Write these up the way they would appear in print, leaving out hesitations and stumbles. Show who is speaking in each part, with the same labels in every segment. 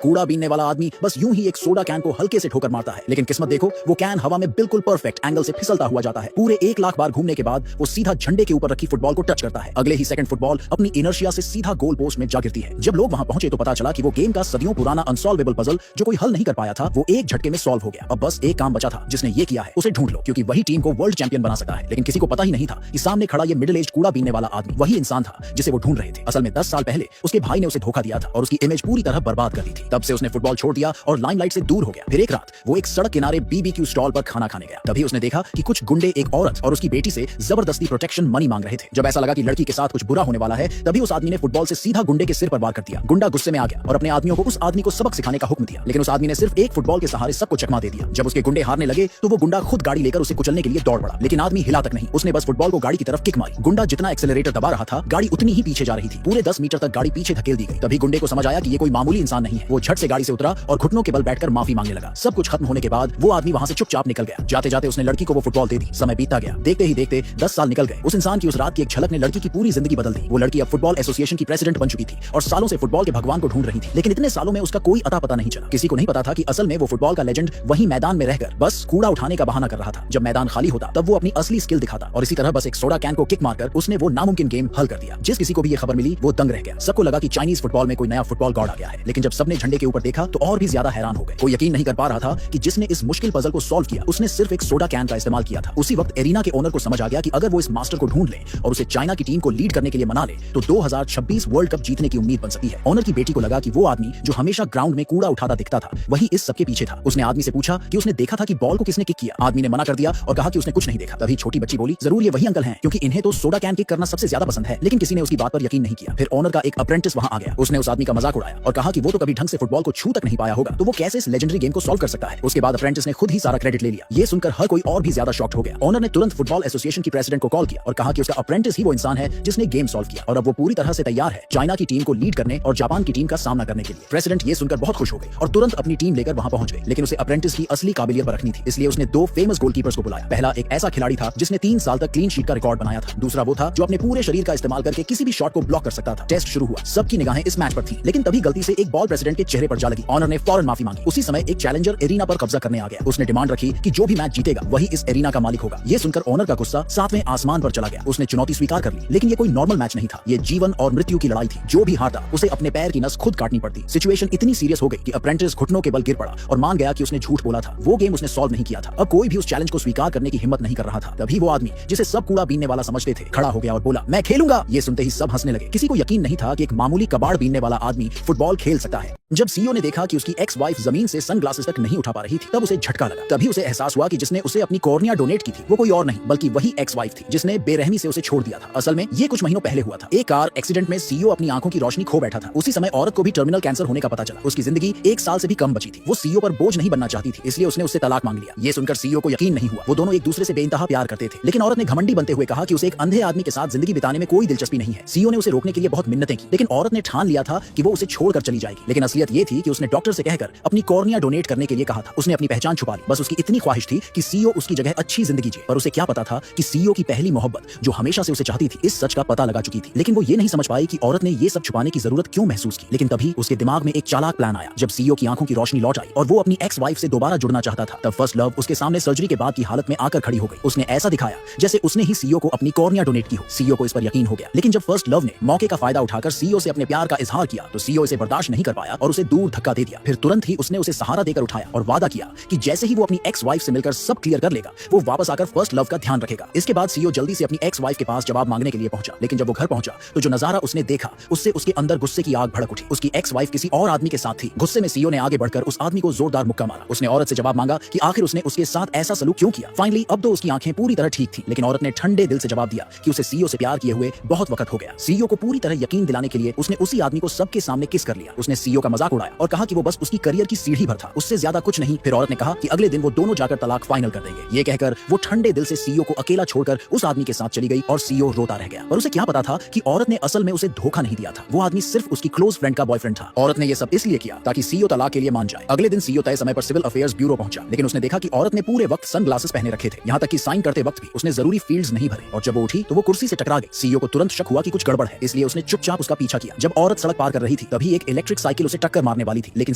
Speaker 1: कूड़ा बीनने वाला आदमी बस यूं ही एक सोडा कैन को हल्के से ठोकर मारता है, लेकिन किस्मत देखो वो कैन हवा में बिल्कुल परफेक्ट एंगल से फिसलता हुआ जाता है। पूरे 1 लाख बार घूमने के बाद वो सीधा झंडे के ऊपर रखी फुटबॉल को टच करता है। अगले ही सेकंड फुटबॉल अपनी इनर्शिया से सीधा गोल पोस्ट में जा गिरती है। जब लोग वहां पहुंचे तो पता चला कि वो गेम का सदियों पुराना अनसॉल्वेबल पजल जो कोई हल नहीं कर पाया था, वो एक झटके में सॉल्व हो गया। अब बस एक काम बचा था, जिसने ये किया है उसे ढूंढ लो, क्योंकि वही टीम को वर्ल्ड चैंपियन बना सकता है। लेकिन किसी को पता ही नहीं था कि सामने खड़ा ये मिडिल एज कूड़ा बीनने वाला आदमी वही इंसान था जिसे वो ढूंढ रहे थे। असल में 10 साल पहले उसके भाई ने उसे धोखा दिया था और उसकी इमेज पूरी तरह बर्बाद कर दी थी। तब से उसने फुटबॉल छोड़ दिया और लाइमलाइट से दूर हो गया। फिर एक रात वो एक सड़क किनारे बीबीक्यू स्टॉल पर खाना खाने गया। तभी उसने देखा कि कुछ गुंडे एक औरत और उसकी बेटी से जबरदस्ती प्रोटेक्शन मनी मांग रहे थे। जब ऐसा लगा कि लड़की के साथ कुछ बुरा होने वाला है, तभी उस आदमी ने फुटबॉल से सीधा गुंडे के सिर पर वार कर दिया। गुंडा गुस्से में आ गया और अपने आदमियों को उस आदमी को सबक सिखाने का हुक्म दिया, लेकिन उस आदमी ने सिर्फ एक फुटबॉल के सहारे सबको चकमा दे दिया। जब उसके गुंडे हारने लगे तो वो गुंडा खुद गाड़ी लेकर उसे कुचलने के लिए दौड़ पड़ा, लेकिन आदमी हिला तक नहीं। उसने बस फुटबॉल को गाड़ी की तरफ किक मारी। गुंडा जितना एक्सेलरेटर दबा रहा था, गाड़ी उतनी ही पीछे जा रही थी। पूरे 10 मीटर तक गाड़ी पीछे धकेल दी गई। तभी गुंडे को समझ आया कि ये कोई मामूली इंसान नहीं है। वो झट से गाड़ी से उतरा और घुटनों के बल बैठकर माफी मांगने लगा। सब कुछ खत्म होने के बाद वो आदमी वहां से चुपचाप निकल गया। जाते जाते उसने लड़की को वो फुटबॉल दे दी। समय बीतता गया। देखते ही देखते 10 साल निकल गए। उस इंसान की उस रात की एक झलक ने लड़की की पूरी जिंदगी बदल दी। वो लड़की अब फुटबॉल एसोसिएशन की प्रेसिडेंट बन चुकी थी और सालों से फुटबॉल के भगवान को ढूंढ रही थी। लेकिन इतने सालों में उसका कोई अता पता नहीं चला। किसी को नहीं पता था कि असल में वो फुटबॉल का लेजेंड वही मैदान में रहकर बस कूड़ा उठाने का बहाना कर रहा था। जब मैदान खाली होता तब वो अपनी असली स्किल दिखाता और इसी तरह बस एक सोडा कैन को किक मारकर उसने वो नामुमकिन गेम हल कर दिया। जिस किसी को भी ये खबर मिली वो दंग रह गया। सबको लगा कि चाइनीज फुटबॉल में कोई नया फुटबॉल गॉड आ गया है। लेकिन जब सबने झंडे के ऊपर देखा तो और भी ज्यादा हैरान हो गए। कोई यकीन नहीं कर पा रहा था कि जिसने इस मुश्किल पजल को सॉल्व किया उसने सिर्फ एक सोडा कैन का इस्तेमाल किया था। उसी वक्त एरिना के ओनर को समझ आ गया कि अगर वो इस मास्टर को ढूंढ ले और उसे चाइना की टीम को लीड करने के लिए मना ले तो 2026 वर्ल्ड कप जीतने की उम्मीद बन सकती है। ओनर की बेटी को लगा कि वो आदमी जो हमेशा ग्राउंड में कूड़ा उठाता दिखता था वही इस सबके पीछे था। उसने आदमी से पूछा कि उसने देखा था कि बॉल को किसने किक किया। आदमी ने मना कर दिया और कहा कि उसने कुछ नहीं देखा। तभी छोटी बच्ची बोली, जरूर ये वही अंकल हैं, क्योंकि इन्हें तो सोडा कैन किक करना सबसे ज्यादा पसंद है। लेकिन किसी ने उसकी बात पर यकीन नहीं किया। फिर ओनर का एक अप्रेंटिस वहां आ गया। उसने उस आदमी का मजाक उड़ाया और कहा कि वो तो कभी ढंग से फुटबॉल को छू तक नहीं पाया होगा, तो वो कैसे इस लेजेंडरी गेम को सॉल्व कर सकता है। उसके बाद अप्रेंटिस ने खुद ही सारा क्रेडिट ले लिया। ये सुनकर हर कोई और भी ज्यादा शॉक्ड हो गया। ओनर ने तुरंत फुटबॉल एसोसिएशन की प्रेसिडेंट को कॉल किया और कहा कि उसका अप्रेंटिस ही वो इंसान है जिसने गेम सॉल्व किया और अब वो पूरी तरह से तैयार है चाइना की टीम को लीड करने और जापान की टीम का सामना करने के लिए। प्रेसिडेंट ये सुनकर बहुत खुश हो गई और तुरंत अपनी टीम लेकर वहां पहुंच गए। लेकिन उसे अप्रेंटिस की असली काबिलियत परखनी थी, इसलिए उसने 2 फेमस गोलकीपर्स को बुलाया। पहला एक ऐसा खिलाड़ी था जिसने 3 साल तक क्लीन शीट का रिकॉर्ड बनाया था। दूसरा वो था जो अपने पूरे शरीर का इस्तेमाल करके किसी भी शॉट को ब्लॉक कर सकता था। टेस्ट शुरू हुआ। सबकी निगाहें इस मैच पर थी, लेकिन तभी गलती से एक बॉल प्रेसिडेंट के चेहरे पर जा लगी। ऑनर ने फौरन माफी मांगी। उसी समय एक चैलेंजर एरिना पर कब्जा करने आ गया। उसने डिमांड रखी कि जो भी मैच जीतेगा वही इस एरिना का मालिक होगा। ये सुनकर ऑनर का गुस्सा 7वें आसमान पर चला गया। उसने चुनौती स्वीकार कर ली, लेकिन ये कोई नॉर्मल मैच नहीं था। ये जीवन और मृत्यु की लड़ाई थी। जो भी हारता उसे अपने पैर की नस खुद काटनी पड़ती। सिचुएशन इतनी सीरियस हो गई कि अप्रेंटिस घुटनों के बल गिर पड़ा और मान गया कि उसने झूठ बोला था। वो गेम उसने सॉल्व नहीं किया था। अब कोई भी उस चैलेंज को स्वीकार करने की हिम्मत नहीं कर रहा था। तभी वो आदमी जिसे सब कूड़ा बीनने वाला समझते थे खड़ा हो गया और बोला, मैं खेलूंगा। ये सुनते ही सब हंसने लगे। किसी को यकीन नहीं था कि एक मामूली कबाड़ बीनने वाला आदमी फुटबॉल खेल सकता है। जब सीईओ ने देखा कि उसकी एक्स वाइफ जमीन से सनग्लासेस तक नहीं उठा पा रही थी, तब उसे झटका लगा। तभी उसे एहसास हुआ कि जिसने उसे अपनी कॉर्निया डोनेट की थी वो कोई और नहीं बल्कि वही एक्स वाइफ थी जिसने बेरहमी से उसे छोड़ दिया था। असल में ये कुछ महीनों पहले हुआ था। एक कार एक्सीडेंट में सीईओ अपनी आंखों की रोशनी खो बैठा था। उसी समय औरत को भी टर्मिनल कैंसर होने का पता चला। उसकी जिंदगी 1 साल से भी कम बची थी। वो सीईओ पर बोझ नहीं बनना चाहती थी, इसलिए उसने उससे तलाक मांग लिया। ये सुनकर सीईओ को यकीन नहीं हुआ। वो दोनों एक दूसरे से बेइंतहा प्यार करते थे, लेकिन औरत ने घमंडी बनते हुए कहा कि उसे एक अंधे आदमी के साथ जिंदगी बिताने में कोई दिलचस्पी नहीं है। सीईओ ने उसे रोकने के लिए बहुत मिन्नतें की, लेकिन औरत ने ठान लिया था कि वो उसे छोड़कर चली जाएगी। लेकिन असलियत ये थी कि उसने डॉक्टर से कहकर अपनी कॉर्निया डोनेट करने के लिए कहा था। उसने अपनी पहचान छुपा ली। बस उसकी इतनी ख्वाहिश थी कि सीईओ उसकी जगह अच्छी जिंदगी जिए। पर उसे क्या पता था कि सीईओ की पहली मोहब्बत जो हमेशा से उसे चाहती थी इस सच का पता लगा चुकी थी। लेकिन वो ये नहीं समझ पाई कि औरत ने ये सब छुपाने की जरूरत क्यों महसूस की। लेकिन तभी उसके दिमाग में एक चालाक प्लान आया। जब सीईओ की आंखों की रोशनी लौट आई और वो अपनी एक्स वाइफ से दोबारा जुड़ना चाहता था, तब फर्स्ट लव उसके सामने सर्जरी के बाद की हालत में आकर खड़ी हो गई। उसने ऐसा दिखाया जैसे उसने ही सीईओ को अपनी कॉर्निया डोनेट की हो। सीईओ को इस पर यकीन हो गया। लेकिन जब फर्स्ट लव ने मौके का फायदा उठाकर सीईओ से अपने प्यार का इजहार किया तो सीईओ इसे बर्दाश्त नहीं कर पाया और उसे दूर धक्का दे दिया। फिर तुरंत ही उसने उसे सहारा देकर उठाया और वादा किया कि जैसे ही वो अपनी एक्स वाइफ से मिलकर सब क्लियर कर लेगा वो वापस आकर फर्स्ट लव का ध्यान रखेगा। इसके बाद सीईओ जल्दी से अपनी एक्स वाइफ के पास जवाब मांगने के लिए पहुंचा। लेकिन जब वो घर पहुंचा तो जो नजारा उसने देखा उससे उसके अंदर गुस्से की आग भड़क उठी। उसकी एक्स वाइफ किसी और आदमी के साथ थी। गुस्से में सीईओ ने आगे बढ़कर उस आदमी को जोरदार मुक्का मारा। उसने औरत से जवाब मांगा कि आखिर उसने उसके साथ ऐसा सलूक क्यों किया। फाइनली अब तो उसकी आंखें पूरी तरह ठीक थी, लेकिन औरत ने ठंडे दिल से जवाब दिया कि उसे सीईओ से प्यार किए हुए बहुत वक्त हो गया। सीईओ को पूरी तरह यकीन दिलाने के लिए उसने उसी आदमी को सबके सामने किस कर लिया। उसने सीईओ का मजाक उड़ाया और कहा कि वो बस उसकी करियर की सीढ़ी भर था, उससे ज्यादा कुछ नहीं। फिर औरत ने कहा कि अगले दिन वो दोनों जाकर तलाक फाइनल कर देंगे। ये कहकर वो ठंडे दिल से सीईओ को अकेला छोड़कर उस आदमी के साथ चली गई और सीईओ रोता रह गया। और उसे क्या पता था कि औरत ने असल में उसे धोखा नहीं दिया था। वो आदमी सिर्फ उसकी क्लोज फ्रेंड का बॉयफ्रेंड था। औरत ने ये सब इसलिए किया ताकि सीईओ तलाक के लिए मान जाए। अगले दिन सीईओ तय समय पर सिविल अफेयर्स ब्यूरो पहुंचा, लेकिन उसने देखा कि औरत ने पूरे वक्त सनग्लासेस पहने रखे थे। यहाँ तक कि साइन करते वक्त भी उसने जरूरी फील्ड्स नहीं भरे और जब वो उठी तो वो कुर्सी से टकरा गई। सीईओ को तुरंत शक हुआ कि कुछ गड़बड़ है, इसलिए उसने चुपचाप उसका पीछा किया। जब औरत सड़क पार कर रही थी तभी एक इलेक्ट्रिक साइकिल उसे टक्कर मारने वाली थी, लेकिन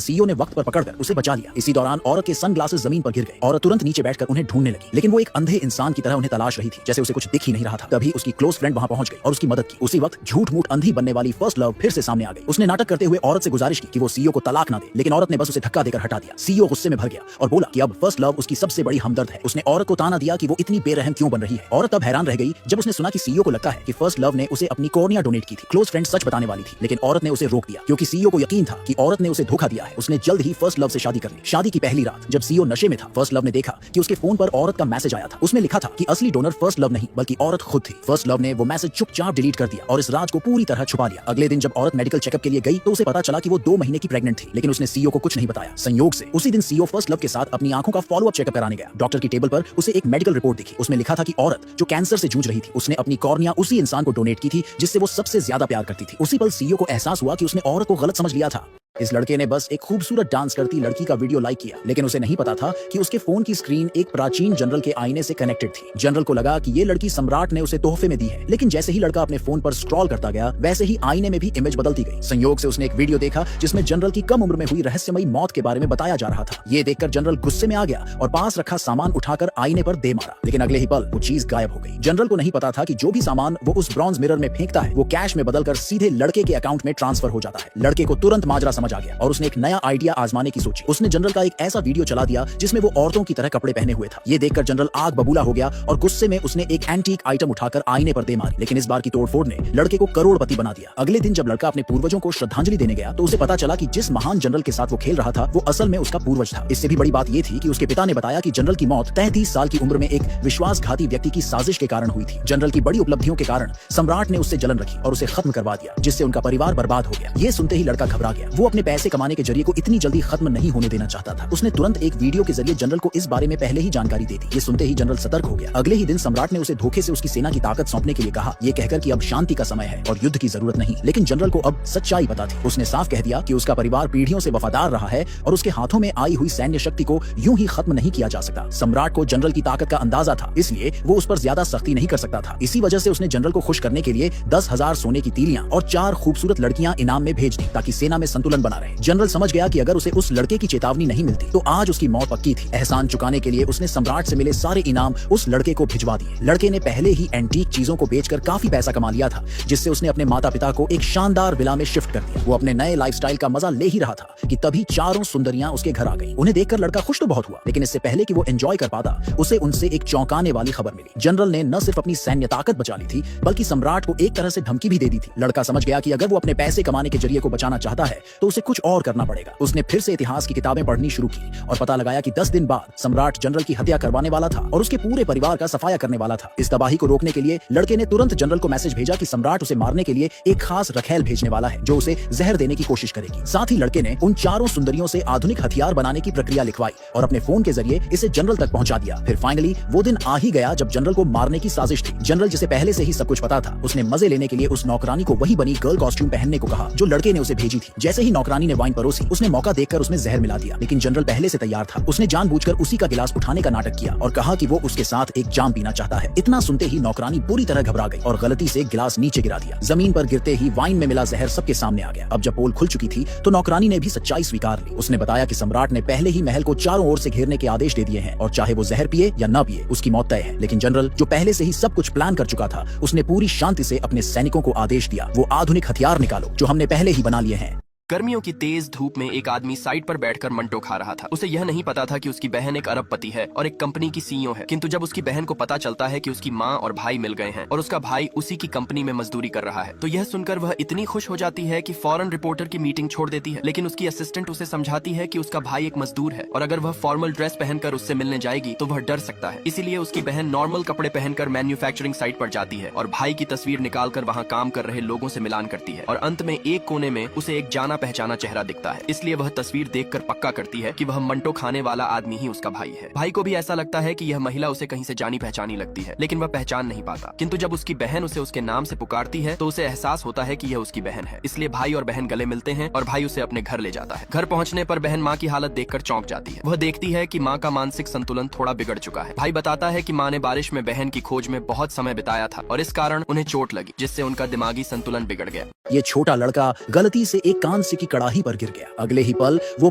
Speaker 1: सीईओ ने वक्त पर पकड़कर उसे बचा लिया। इसी दौरान औरत के सनग्लासेस जमीन पर गिर गए। औरत तुरंत नीचे बैठकर उन्हें ढूंढने लगी, लेकिन वो एक अंधे इंसान की तरह उन्हें तलाश रही थी, जैसे उसे कुछ दिख ही नहीं रहा था। तभी उसकी क्लोज फ्रेंड वहां पहुंच गई और उसकी मदद की। उसी वक्त झूठ मूठ अंधी बनने वाली फर्स्ट लव फिर से सामने आ गई। उसने नाटक करते हुए औरत से गुजारिश की कि वो सीईओ को तलाक ना दे, लेकिन औरत ने बस उसे धक्का देकर हटा दिया। सीईओ गुस्से में भर गया और बोला कि अब फर्स्ट लव उसकी सबसे बड़ी हमदर्द है। उसने औरत को ताना दिया कि वो इतनी बेरहम क्यों बन रही है। औरत तब हैरान रह गई जब उसने सुना कि सीईओ को लगता है कि फर्स्ट लव ने उसे अपनी कॉर्निया डोनेट की थी। क्लोज फ्रेंड सच बताने वाली थी, लेकिन औरत ने उसे रोक दिया क्योंकि सीईओ को यकीन था कि औरत ने उसे धोखा दिया है। उसने जल्द ही फर्स्ट लव से शादी कर ली। शादी की पहली रात जब सीईओ नशे में था, फर्स्ट लव ने देखा कि उसके फोन पर औरत का मैसेज आया था। उसमें लिखा था कि असली डोनर फर्स्ट लव नहीं बल्कि औरत खुद थी। फर्स्ट लव ने वो मैसेज चुपचाप डिलीट कर दिया और इस राज को पूरी तरह छुपा लिया। अगले दिन जब औरत मेडिकल चेकअप के लिए गई तो उसे पता चला कि वो 2 महीने की प्रेग्नेंट थी, लेकिन उसने सीईओ को कुछ नहीं बताया। संयोग से उसी दिन सीईओ फर्स्ट लव के साथ अपनी आंखों का फॉलोअप चेकअप कराने गया। डॉक्टर की टेबल पर उसे एक मेडिकल रिपोर्ट दिखी। उसमें लिखा था कि औरत जो कैंसर से जूझ रही थी, उसने अपनी कॉर्निया उसी इंसान को डोनेट की थी जिससे वो सबसे ज्यादा प्यार करती थी। उसी पल सीईओ को एहसास हुआ कि उसने औरत को गलत समझ लिया था। इस लड़के ने बस एक खूबसूरत डांस करती लड़की का वीडियो लाइक किया, लेकिन उसे नहीं पता था कि उसके फोन की स्क्रीन एक प्राचीन जनरल के आईने से कनेक्टेड थी। जनरल को लगा कि ये लड़की सम्राट ने उसे तोहफे में दी है, लेकिन जैसे ही लड़का अपने फोन पर स्क्रॉल करता गया, वैसे ही आईने में भी इमेज बदलती गई। संयोग से उसने एक वीडियो देखा जिसमें जनरल की कम उम्र में हुई रहस्यमयी मौत के बारे में बताया जा रहा था। ये देखकर जनरल गुस्से में आ गया और पास रखा सामान उठाकर आईने पर दे मारा, लेकिन अगले ही पल वो चीज गायब हो गई। जनरल को नहीं पता था कि जो भी सामान वो उस ब्रॉन्ज मिरर में फेंकता है, वो कैश में बदलकर सीधे लड़के के अकाउंट में ट्रांसफर हो जाता है। लड़के को तुरंत माजरा समझ आ गया और उसने एक नया आइडिया आजमाने की सोची। उसने जनरल का एक ऐसा वीडियो चला दिया जिसमें वो औरतों की तरह कपड़े पहने हुए था। ये देखकर जनरल आग बबूला हो गया और गुस्से में उसने एक एंटीक आइटम उठाकर आईने पर दे मारी, लेकिन इस बार की तोड़फोड़ ने लड़के को करोड़पति बना दिया। अगले दिन जब लड़का अपने पूर्वजों को श्रद्धांजलि देने गया तो उसे पता चला कि जिस महान जनरल के साथ वो खेल रहा था, वो असल में उसका पूर्वज था। इससे भी बड़ी बात ये थी कि उसके पिता ने बताया कि जनरल की मौत 33 साल की उम्र में एक विश्वासघाती व्यक्ति की साजिश के कारण हुई थी। जनरल की बड़ी उपलब्धियों के कारण सम्राट ने उससे जलन रखी और उसे खत्म करवा दिया, जिससे उनका परिवार बर्बाद हो गया। ये सुनते ही लड़का घबरा गया। वो अपने पैसे कमाने के जरिए को इतनी जल्दी खत्म नहीं होने देना चाहता था। उसने तुरंत एक वीडियो के जरिए जनरल को इस बारे में पहले ही जानकारी दे दी। ये सुनते ही जनरल सतर्क हो गया। अगले ही दिन सम्राट ने उसे धोखे से उसकी सेना की ताकत सौंपने के लिए कहा, ये कहकर कि अब शांति का समय है और युद्ध की जरूरत नहीं। लेकिन जनरल को अब सच्चाई पता थी। उसने साफ कह दिया कि उसका परिवार पीढ़ियों से वफादार रहा है और उसके हाथों में आई हुई सैन्य शक्ति को यूं ही खत्म नहीं किया जा सकता। सम्राट को जनरल की ताकत का अंदाजा था, इसलिए वो उस पर ज्यादा सख्ती नहीं कर सकता था। इसी वजह से उसने जनरल को खुश करने के लिए 10,000 सोने की तीलियां और 4 खूबसूरत लड़कियां इनाम में भेज दी, ताकि सेना में संतुलन बना रहे। जनरल समझ गया कि अगर उसे उस लड़के की चेतावनी नहीं मिलती तो आज उसकी मौत पक्की थी। एहसान चुकाने के लिए उसने सम्राट से मिले सारे इनाम उस लड़के को भिजवा दिए। लड़के ने पहले ही एंटीक चीजों को बेचकर काफी पैसा कमा लिया था, जिससे उसने अपने माता पिता को एक शानदार विला में शिफ्ट कर दिया। वो अपने नए लाइफस्टाइल का मजा ले ही रहा था कि तभी 4 सुंदरियां उसके घर आ गईं। उन्हें देखकर लड़का खुश तो बहुत हुआ, लेकिन इससे पहले कि वो एंजॉय कर पाता, उसे उनसे एक चौंकाने वाली खबर मिली। जनरल ने न सिर्फ अपनी सैन्य ताकत बचा ली थी, बल्कि सम्राट को एक तरह से धमकी भी दे दी थी। लड़का समझ गया कि अगर वो अपने पैसे कमाने के जरिए को बचाना चाहता है तो उसे कुछ और करना पड़ेगा। उसने फिर से इतिहास की किताबें पढ़नी शुरू की और पता लगाया कि 10 दिन बाद सम्राट जनरल की हत्या करवाने वाला था और उसके पूरे परिवार का सफाया करने वाला था। इस तबाही को रोकने के लिए लड़के ने तुरंत जनरल को मैसेज भेजा कि सम्राट उसे मारने के लिए एक खास रखेल भेजने वाला है जो उसे जहर देने की कोशिश करेगी। साथ ही लड़के ने उन 4 सुंदरियों से आधुनिक हथियार बनाने की प्रक्रिया लिखवाई और अपने फोन के जरिए इसे जनरल तक पहुंचा दिया। फिर फाइनली वो दिन आ ही गया जब जनरल को मारने की साजिश थी। जनरल जिसे पहले से ही सब कुछ पता था, उसने मजे लेने के लिए उस नौकरानी को वही बनी गर्ल कॉस्ट्यूम पहनने को कहा जो लड़के ने उसे भेजी थी। जैसे ही नौकरानी ने वाइन परोसी, उसने मौका देखकर उसमें जहर मिला दिया, लेकिन जनरल पहले से तैयार था। उसने जानबूझकर उसी का गिलास उठाने का नाटक किया और कहा कि वो उसके साथ एक जाम पीना चाहता है। इतना सुनते ही नौकरानी बुरी तरह घबरा गई और गलती से गिलास नीचे गिरा दिया। जमीन पर गिरते ही वाइन में मिला जहर सबके सामने आ गया। अब जब पोल खुल चुकी थी तो नौकरानी ने भी सच्चाई स्वीकार ली। उसने बताया कि सम्राट ने पहले ही महल को चारों ओर से घेरने के आदेश दे दिए हैं और चाहे वो जहर पिए या न पिए, उसकी मौत तय है। लेकिन जनरल जो पहले से ही सब कुछ प्लान कर चुका था, उसने पूरी शांति से अपने सैनिकों को आदेश दिया, वो आधुनिक हथियार निकालो जो हमने पहले ही बना लिए हैं।
Speaker 2: गर्मियों की तेज धूप में एक आदमी साइड पर बैठकर मंटो खा रहा था। उसे यह नहीं पता था कि उसकी बहन एक अरबपति है और एक कंपनी की सीईओ है। किंतु जब उसकी बहन को पता चलता है कि उसकी माँ और भाई मिल गए हैं और उसका भाई उसी की कंपनी में मजदूरी कर रहा है, तो यह सुनकर वह इतनी खुश हो जाती है कि फौरन रिपोर्टर की मीटिंग छोड़ देती है। लेकिन उसकी असिस्टेंट उसे समझाती है कि उसका भाई एक मजदूर है और अगर वह फॉर्मल ड्रेस पहनकर उससे मिलने जाएगी तो वह डर सकता है। इसीलिए उसकी बहन नॉर्मल कपड़े पहनकर मैन्युफैक्चरिंग साइट पर जाती है और भाई की तस्वीर निकालकर वहाँ काम कर रहे लोगों से मिलान करती है और अंत में एक कोने में उसे एक जाना पहचाना चेहरा है। इसलिए वह तस्वीर देखकर पक्का करती है कि वह मंटो खाने वाला आदमी ही उसका भाई है। भाई को भी ऐसा लगता है कि यह महिला उसे कहीं से जानी पहचानी लगती है, लेकिन वह पहचान नहीं पाता। किंतु जब उसकी बहन उसे उसके नाम से पुकारती है तो उसे एहसास होता है कि यह उसकी बहन है। इसलिए भाई और बहन गले मिलते हैं और भाई उसे अपने घर ले जाता है। घर पहुंचने पर बहन माँ की हालत देखकर चौंक जाती है। वह देखती है कि माँ का मानसिक संतुलन थोड़ा बिगड़ चुका है। भाई बताता है कि माँ ने बारिश में बहन की खोज में बहुत समय बिताया था और इस कारण उन्हें चोट लगी, जिससे उनका दिमागी संतुलन बिगड़ गया।
Speaker 1: ये छोटा लड़का गलती से एक कान कांस्य की कड़ाही पर गिर गया। अगले ही पल वो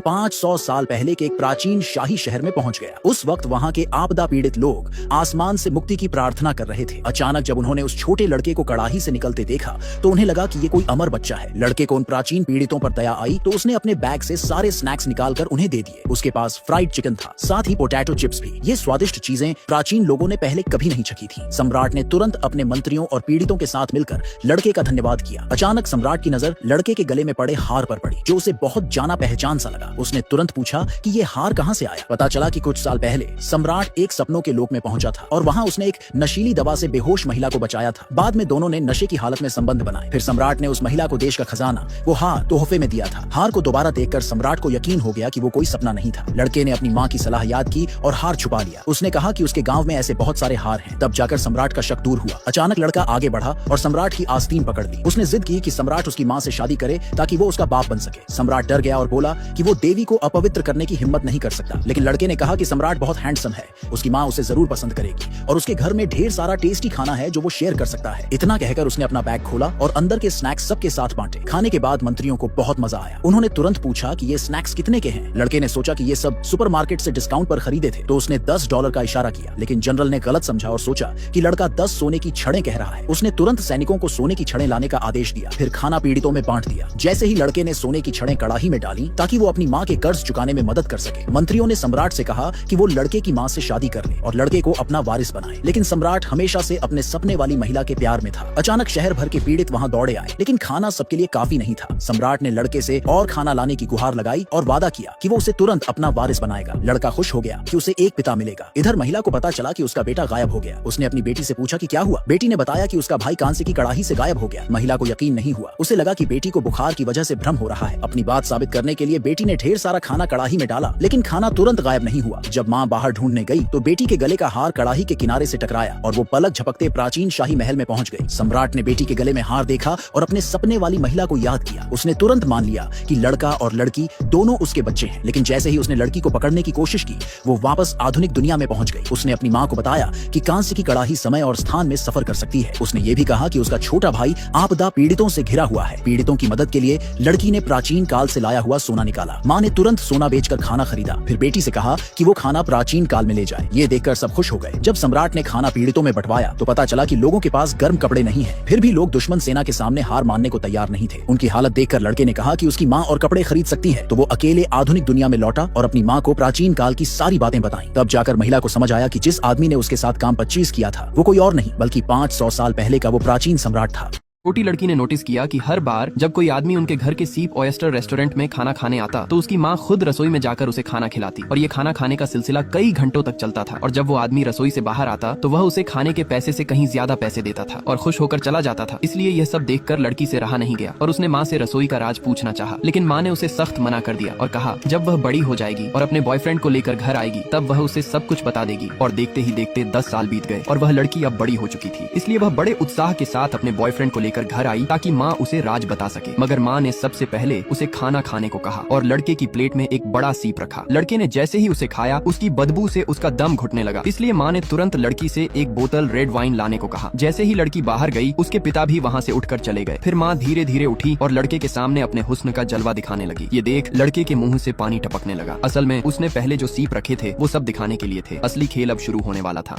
Speaker 1: 500 साल पहले के एक प्राचीन शाही शहर में पहुंच गया। उस वक्त वहां के आपदा पीड़ित लोग आसमान से मुक्ति की प्रार्थना कर रहे थे। अचानक जब उन्होंने उस छोटे लड़के को कड़ाही से निकलते देखा तो उन्हें लगा कि ये कोई अमर बच्चा है। लड़के को उन प्राचीन पीड़ितों पर दया आई तो उसने अपने बैग से सारे स्नैक्स निकालकर उन्हें दे दिए। उसके पास फ्राइड चिकन था, साथ ही पोटैटो चिप्स भी। ये स्वादिष्ट चीजें प्राचीन लोगों ने पहले कभी नहीं चखी थी। सम्राट ने तुरंत अपने मंत्रियों और पीड़ितों के साथ मिलकर लड़के का धन्यवाद किया। अचानक सम्राट की नजर लड़के के गले में पड़े हार पर पड़ी, जो उसे बहुत जाना पहचान सा लगा। उसने तुरंत पूछा कि ये हार कहां से आया। पता चला कि कुछ साल पहले सम्राट एक सपनों के लोक में पहुंचा था और वहां उसने एक नशीली दवा से बेहोश महिला को बचाया था। बाद में दोनों ने नशे की हालत में संबंध बनाए। फिर सम्राट ने उस महिला को देश का खजाना, वो हार तोहफे में दिया था। हार को दोबारा देखकर सम्राट को यकीन हो गया कि वो कोई सपना नहीं था। लड़के ने अपनी माँ की सलाह याद की और हार छुपा लिया। उसने कहा कि उसके गांव में ऐसे बहुत सारे हार हैं। तब जाकर सम्राट का शक दूर हुआ। अचानक लड़का आगे बढ़ा और सम्राट की आस्तीन पकड़ ली। उसने जिद की कि सम्राट उसकी माँ से शादी करे ताकि वो उसका बाप बन सके। सम्राट डर गया और बोला कि वो देवी को अपवित्र करने की हिम्मत नहीं कर सकता। लेकिन लड़के ने कहा कि सम्राट बहुत हैंडसम है, उसकी माँ उसे जरूर पसंद करेगी और उसके घर में ढेर सारा टेस्टी खाना है जो वो शेयर कर सकता है। इतना कहकर उसने अपना बैग खोला और अंदर के स्नैक्स सबके साथ बांटे। खाने के बाद मंत्रियों को बहुत मजा आया। उन्होंने तुरंत पूछा कि ये स्नैक्स कितने के हैं। लड़के ने सोचा कि ये सब सुपरमार्केट से डिस्काउंट पर खरीदे थे, तो उसने $10 का इशारा किया। लेकिन जनरल ने गलत समझा और सोचा कि लड़का 10 सोने की छड़ें कह रहा है। उसने तुरंत सैनिकों को सोने की छड़ें लाने का आदेश दिया। फिर खाना पीड़ितों में बांट दिया। जैसे ही लड़के ने सोने की छड़ें कड़ाही में डाली ताकि वो अपनी माँ के कर्ज चुकाने में मदद कर सके। मंत्रियों ने सम्राट से कहा कि वो लड़के की माँ से शादी कर ले और लड़के को अपना वारिस बनाए। लेकिन सम्राट हमेशा से अपने सपने वाली महिला के प्यार में था। अचानक शहर भर के पीड़ित वहां दौड़े आए, लेकिन खाना सबके लिए काफी नहीं था। सम्राट ने लड़के से और खाना लाने की गुहार लगाई और वादा किया कि वो उसे तुरंत अपना वारिस बनाएगा। लड़का खुश हो गया कि उसे एक पिता मिलेगा। इधर महिला को पता चला कि उसका बेटा गायब हो गया। उसने अपनी बेटी से पूछा कि क्या हुआ। बेटी ने बताया कि उसका भाई कांसे की कड़ाही से गायब हो गया। महिला को यकीन नहीं हुआ। उसे लगा कि बेटी को बुखार की वजह से भ्रम हो रहा है। अपनी बात साबित करने के लिए बेटी ने ढेर सारा खाना कड़ाही में डाला, लेकिन खाना तुरंत गायब नहीं हुआ। जब माँ बाहर ढूंढने गई तो बेटी के गले का हार कड़ाही के किनारे से टकराया और वो पलक झपकते प्राचीन शाही महल में पहुंच गई। सम्राट ने बेटी के गले में हार देखा और अपने सपने वाली महिला को याद किया। उसने तुरंत मान लिया कि लड़का और लड़की दोनों उसके बच्चे हैं। लेकिन जैसे ही उसने लड़की को पकड़ने की कोशिश की, वो वापस आधुनिक दुनिया में पहुंच गई। उसने अपनी माँ को बताया कि कांस्य की कड़ाही समय और स्थान में सफर कर सकती है। उसने ये भी कहा कि उसका छोटा भाई आपदा पीड़ितों से घिरा हुआ है। पीड़ितों की मदद के लिए लड़की ने प्राचीन काल से लाया हुआ सोना निकाला। माँ ने तुरंत सोना बेचकर खाना खरीदा। फिर बेटी से कहा कि वो खाना प्राचीन काल में ले जाए। ये देखकर सब खुश हो गए। जब सम्राट ने खाना पीड़ितों में बंटवाया तो पता चला कि लोगों के पास गर्म कपड़े नहीं है। फिर भी लोग दुश्मन सेना के सामने हार मानने को तैयार नहीं थे। उनकी हालत देखकर लड़के ने कहा कि उसकी माँ और कपड़े खरीद सकती है। तो वो अकेले आधुनिक दुनिया में लौटा और अपनी माँ को प्राचीन काल की सारी बातें बताई। तब जाकर महिला को समझ आया कि जिस आदमी ने उसके साथ काम 25 किया था वो कोई और नहीं बल्कि 500 साल पहले का वो प्राचीन सम्राट था।
Speaker 2: छोटी लड़की ने नोटिस किया कि हर बार जब कोई आदमी उनके घर के सीप ऑयस्टर रेस्टोरेंट में खाना खाने आता तो उसकी माँ खुद रसोई में जाकर उसे खाना खिलाती और ये खाना खाने का सिलसिला कई घंटों तक चलता था। और जब वो आदमी रसोई से बाहर आता तो वह उसे खाने के पैसे से कहीं ज्यादा पैसे देता था और खुश होकर चला जाता था। इसलिए यह सब देखकर लड़की से रहा नहीं गया और उसने माँ से रसोई का राज पूछना चाहा। लेकिन माँ ने उसे सख्त मना कर दिया और कहा जब वह बड़ी हो जाएगी और अपने बॉयफ्रेंड को लेकर घर आएगी तब वह उसे सब कुछ बता देगी। और देखते ही देखते 10 साल बीत गए और वह लड़की अब बड़ी हो चुकी थी। इसलिए वह बड़े उत्साह के साथ अपने बॉयफ्रेंड को लेकर घर आई ताकि माँ उसे राज बता सके। मगर माँ ने सबसे पहले उसे खाना खाने को कहा और लड़के की प्लेट में एक बड़ा सीप रखा। लड़के ने जैसे ही उसे खाया उसकी बदबू से उसका दम घुटने लगा। इसलिए माँ ने तुरंत लड़की से एक बोतल रेड वाइन लाने को कहा। जैसे ही लड़की बाहर गई उसके पिता भी वहाँ से उठकर चले गए। फिर माँ धीरे धीरे उठी और लड़के के सामने अपने हुस्न का जलवा दिखाने लगी। ये देख लड़के के मुंह से पानी टपकने लगा। असल में उसने पहले जो सीप रखे थे वो सब दिखाने के लिए थे। असली खेल अब शुरू होने वाला था।